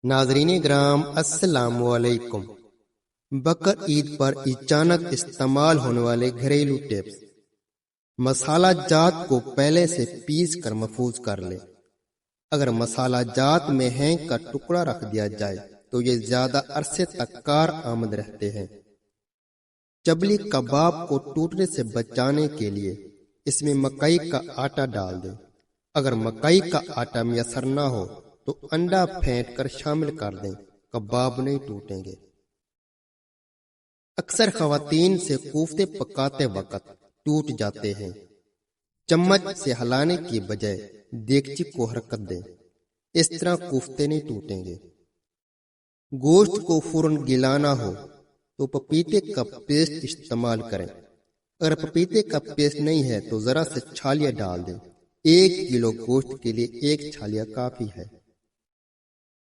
ناظرین گرام السلام علیکم۔ بقر عید پر اچانک استعمال ہونے والے گھریلو ٹپس۔ مسالہ جات کو پہلے سے پیس کر محفوظ کر لیں۔ اگر مسالہ جات میں ہینگ کا ٹکڑا رکھ دیا جائے تو یہ زیادہ عرصے تک کارآمد رہتے ہیں۔ چبلی کباب کو ٹوٹنے سے بچانے کے لیے اس میں مکئی کا آٹا ڈال دیں۔ اگر مکئی کا آٹا میسر نہ ہو تو انڈا پھینٹ کر شامل کر دیں، کباب نہیں ٹوٹیں گے۔ اکثر خواتین سے کوفتے پکاتے وقت ٹوٹ جاتے ہیں۔ چمچ سے ہلانے کی بجائے دیگچی کو حرکت دیں، اس طرح کوفتے نہیں ٹوٹیں گے۔ گوشت کو فوراً گلانا ہو تو پپیتے کا پیسٹ استعمال کریں۔ اگر پپیتے کا پیسٹ نہیں ہے تو ذرا سے چھالیاں ڈال دیں۔ 1 کلو گوشت کے لیے 1 چھالیا کافی ہے۔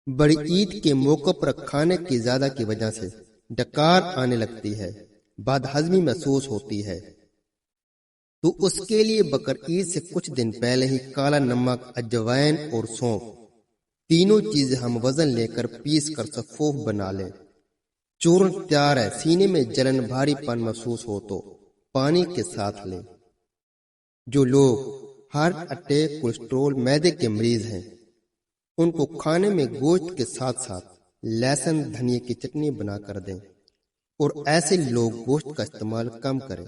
بڑی عید کے موقع پر کھانے کی زیادہ کی وجہ سے ڈکار آنے لگتی ہے، بد ہضمی محسوس ہوتی ہے، تو اس کے لیے بقر عید سے کچھ دن پہلے ہی کالا نمک، اجوائن اور سونف تینوں چیزیں ہم وزن لے کر پیس کر سفوف بنا لیں۔ چورن تیار ہے۔ سینے میں جلن، بھاری پن محسوس ہو تو پانی کے ساتھ لیں۔ جو لوگ ہارٹ اٹیک، کولیسٹرول، معدے کے مریض ہیں، ان کو کھانے میں گوشت کے ساتھ ساتھ لہسن دھنیا کی چٹنی بنا کر دیں، اور ایسے لوگ گوشت کا استعمال کم کریں۔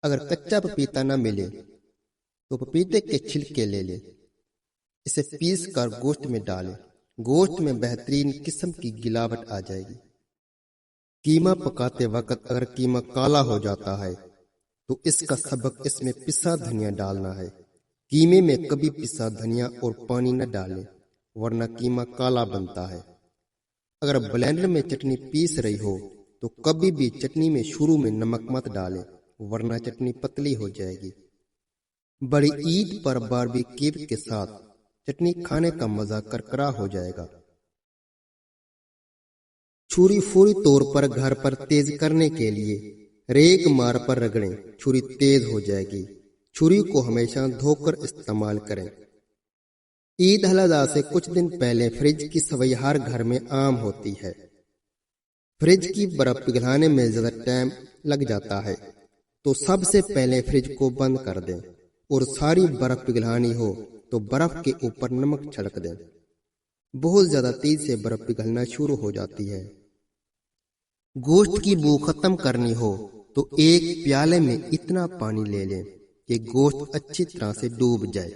اگر کچا پپیتا نہ ملے تو پپیتے کے چھلکے لے لیں، اسے پیس کر گوشت میں ڈالیں۔ گوشت میں بہترین قسم کی گلاوٹ آ جائے گی۔ قیمہ پکاتے وقت اگر قیمہ کالا ہو جاتا ہے تو اس کا سبب اس میں پسا دھنیا ڈالنا ہے۔ قیمے میں کبھی پسا دھنیا اور پانی نہ ڈالیں ورنہ قیمہ کالا بنتا ہے۔ اگر بلینڈر میں چٹنی پیس رہی ہو تو کبھی بھی چٹنی میں شروع میں نمک مت ڈالیں ورنہ چٹنی پتلی ہو جائے گی۔ بڑی عید پر باربیکیو کے ساتھ چٹنی کھانے کا مزہ کرکرا ہو جائے گا۔ چھری فوری طور پر گھر پر تیز کرنے کے لیے ریگ مار پر رگڑیں، چھری تیز ہو جائے گی۔ چھری کو ہمیشہ دھو کر استعمال کریں۔ عید الاضحیٰ سے کچھ دن پہلے فریج کی صفائی ہر گھر میں عام ہوتی ہے۔ فریج کی برف پگھلانے میں زیادہ ٹائم لگ جاتا ہے تو سب سے پہلے فریج کو بند کر دیں، اور ساری برف پگھلانی ہو تو برف کے اوپر نمک چھڑک دیں۔ بہت زیادہ تیز سے برف پگھلنا شروع ہو جاتی ہے۔ گوشت کی بو ختم کرنی ہو تو 1 پیالے میں اتنا پانی لے لیں کہ گوشت اچھی طرح سے ڈوب جائے۔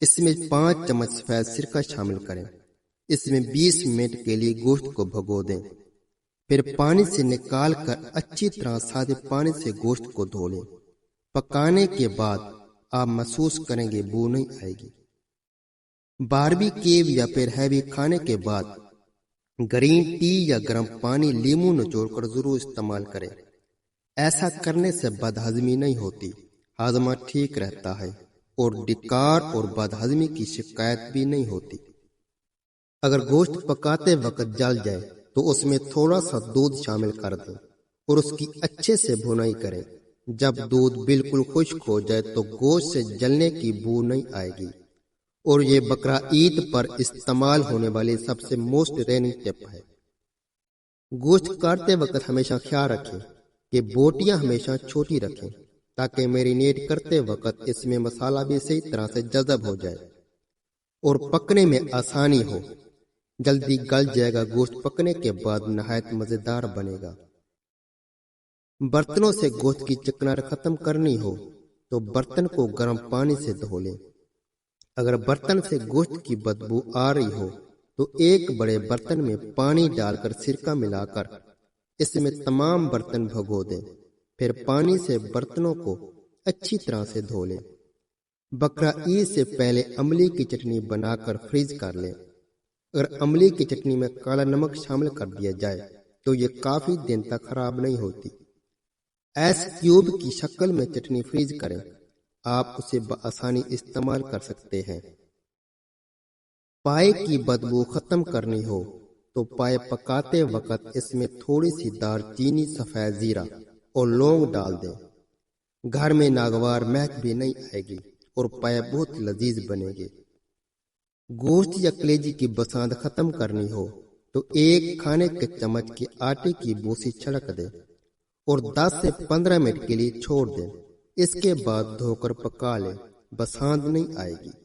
اس میں 5 چمچ سفید سرکہ شامل کریں۔ اس میں 20 منٹ کے لیے گوشت کو بھگو دیں، پھر پانی سے نکال کر اچھی طرح سادے پانی سے گوشت کو دھو لیں۔ پکانے کے بعد آپ محسوس کریں گے بو نہیں آئے گی۔ باربیکیو یا پھر ہیوی کھانے کے بعد گرین ٹی یا گرم پانی لیمو نچوڑ کر ضرور استعمال کریں۔ ایسا کرنے سے بد ہضمی نہیں ہوتی، ہاضمہ ٹھیک رہتا ہے، اور ڈکار اور بد ہضمی کی شکایت بھی نہیں ہوتی۔ اگر گوشت پکاتے وقت جل جائے تو اس میں تھوڑا سا دودھ شامل کر دیں اور اس کی اچھے سے بھونائی کریں۔ جب دودھ بالکل خشک ہو جائے تو گوشت سے جلنے کی بو نہیں آئے گی، اور یہ بقرہ عید پر استعمال ہونے والی سب سے موسٹ ریننگ ٹپ ہے۔ گوشت کاٹتے وقت ہمیشہ خیال رکھیں کہ بوٹیاں ہمیشہ چھوٹی رکھیں تاکہ میرینیٹ کرتے وقت اس میں مسالہ بھی صحیح طرح سے جذب ہو جائے اور پکنے میں آسانی ہو۔ جلدی گل جائے گا۔ گوشت پکنے کے بعد نہایت مزیدار بنے گا۔ برتنوں سے گوشت کی چکناہٹ ختم کرنی ہو تو برتن کو گرم پانی سے دھو لیں۔ اگر برتن سے گوشت کی بدبو آ رہی ہو تو 1 بڑے برتن میں پانی ڈال کر سرکہ ملا کر اس میں تمام برتن بھگو دیں، پھر پانی سے برتنوں کو اچھی طرح سے دھو لیں۔ بقرہ عید سے پہلے املی کی چٹنی بنا کر فریز کر لیں۔ اگر املی کی چٹنی میں کالا نمک شامل کر دیا جائے تو یہ کافی دن تک خراب نہیں ہوتی۔ ایس کیوب کی شکل میں چٹنی فریز کریں، آپ اسے بآسانی استعمال کر سکتے ہیں۔ پائے کی بدبو ختم کرنی ہو تو پائے پکاتے وقت اس میں تھوڑی سی دار چینی، سفید زیرہ اور لونگ ڈال دیں۔ گھر میں ناگوار مہک بھی نہیں آئے گی اور پائے بہت لذیذ بنے گے۔ گوشت یا کلیجی کی بساند ختم کرنی ہو تو ایک کھانے کے چمچ کے آٹے کی بوسی چھڑک دیں اور 10 سے 15 منٹ کے لیے چھوڑ دیں۔ اس کے بعد دھو کر پکا لیں، بساند نہیں آئے گی۔